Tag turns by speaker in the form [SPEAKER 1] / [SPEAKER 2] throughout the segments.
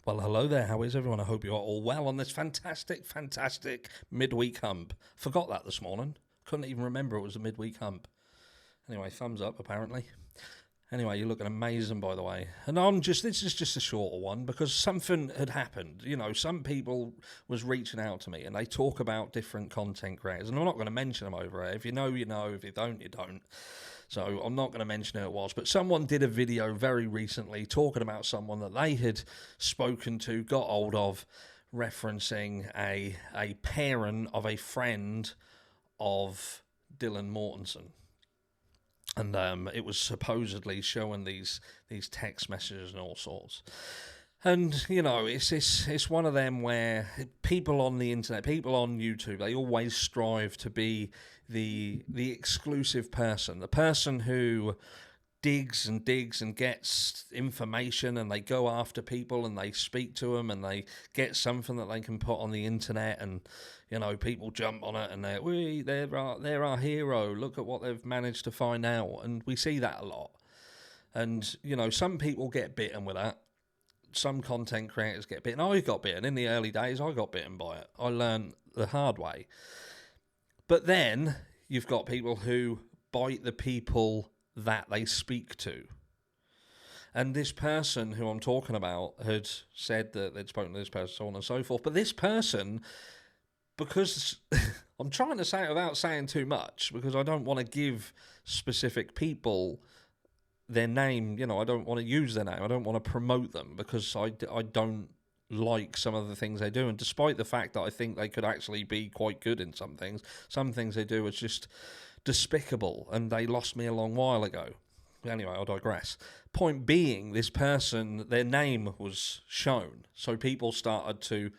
[SPEAKER 1] Well, hello there. How is everyone? I hope you are all well on this fantastic midweek hump. Forgot that this morning. Couldn't even remember it was a midweek hump. Anyway, thumbs up, apparently. Anyway, you're looking amazing, by the way. And this is just a shorter one because something had happened. You know, some people was reaching out to me and they talk about different content creators. And I'm not going to mention them over here. If you know, you know. If you don't, you don't. So I'm not going to mention who it was. But someone did a video very recently talking about someone that they had spoken to, got hold of, referencing a parent of a friend of Dylan Mortensen. And it was supposedly showing these text messages and all sorts. And, you know, it's one of them where people on the internet, people on YouTube, they always strive to be the exclusive person, the person who digs and gets information, and they go after people and they speak to them and they get something that they can put on the internet, and you know, people jump on it and they're our hero, look at what they've managed to find out. And we see that a lot. And you know, some people get bitten with that. Some content creators get bitten. I got bitten in the early days. I got bitten by it. I learned the hard way. But then you've got people who bite the people that they speak to. And this person who I'm talking about had said that they'd spoken to this person, so on and so forth. But this person, because I'm trying to say it without saying too much, because I don't want to give specific people their name, you know, I don't want to use their name, I don't want to promote them, because I don't like some of the things they do. And despite the fact that I think they could actually be quite good in some things they do is just despicable, and they lost me a long while ago. Anyway, I digress. Point being, this person, their name was shown, so people started to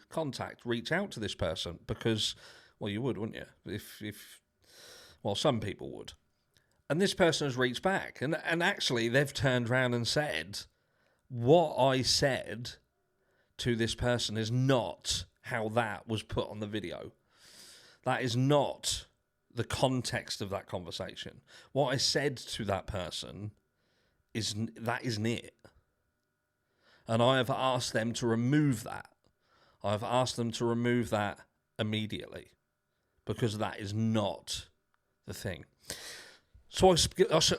[SPEAKER 1] reach out to this person, because, well, you would, wouldn't you? Well, some people would. And this person has reached back, and actually they've turned around and said, what I said to this person is not how that was put on the video. That is not the context of that conversation. What I said to that person isn't it. And I have asked them to remove that. I've asked them to remove that immediately, because that is not the thing. So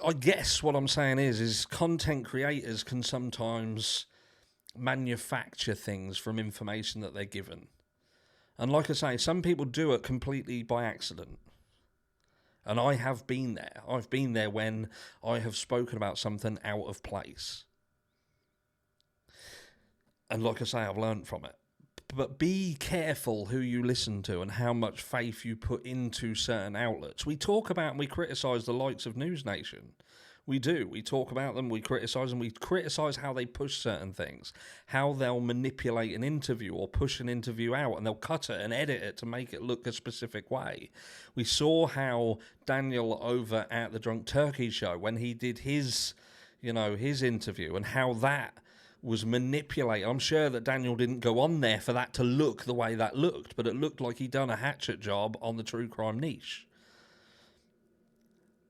[SPEAKER 1] I guess what I'm saying is content creators can sometimes manufacture things from information that they're given. And like I say, some people do it completely by accident. And I have been there. I've been there when I have spoken about something out of place. And like I say, I've learned from it. But be careful who you listen to and how much faith you put into certain outlets. We talk about and we criticise the likes of News Nation. We do. We talk about them, we criticise them, we criticise how they push certain things, how they'll manipulate an interview or push an interview out, and they'll cut it and edit it to make it look a specific way. We saw how Daniel over at the Drunk Turkey show, when he did his interview, and how that was manipulated. I'm sure that Daniel didn't go on there for that to look the way that looked, but it looked like he'd done a hatchet job on the true crime niche.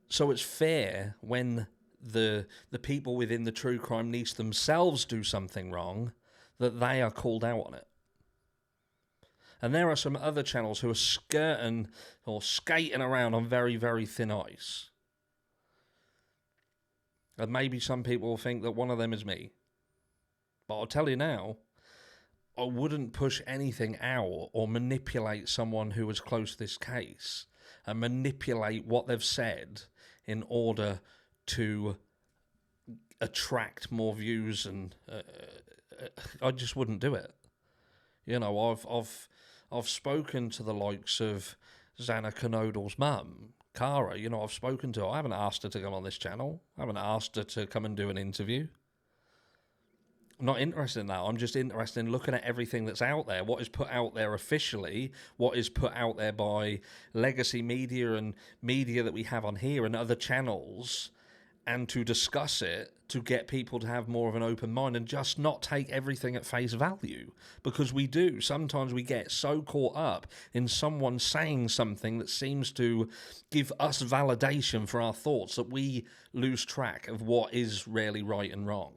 [SPEAKER 1] So it's fair when the people within the true crime niche themselves do something wrong, that they are called out on it. And there are some other channels who are skirting or skating around on very, very thin ice. And maybe some people will think that one of them is me. But I'll tell you now, I wouldn't push anything out or manipulate someone who was close to this case and manipulate what they've said in order to attract more views, and I just wouldn't do it. You know, I've spoken to the likes of Xana Knodle's mum, Cara. You know, I've spoken to her. I haven't asked her to come on this channel. I haven't asked her to come and do an interview. I'm not interested in that. I'm just interested in looking at everything that's out there, what is put out there officially, what is put out there by legacy media and media that we have on here and other channels, and to discuss it, to get people to have more of an open mind and just not take everything at face value. Because we do. Sometimes we get so caught up in someone saying something that seems to give us validation for our thoughts that we lose track of what is really right and wrong.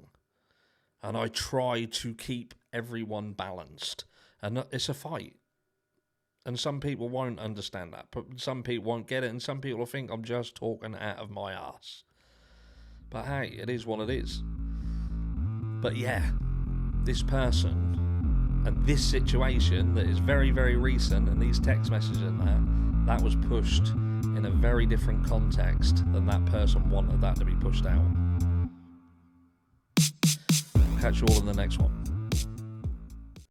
[SPEAKER 1] And I try to keep everyone balanced. And it's a fight. And some people won't understand that. But some people won't get it. And some people will think I'm just talking out of my arse. But hey, it is what it is. But yeah, this person and this situation that is very, very recent, and these text messages and that was pushed in a very different context than that person wanted that to be pushed out. Catch you all in the next one.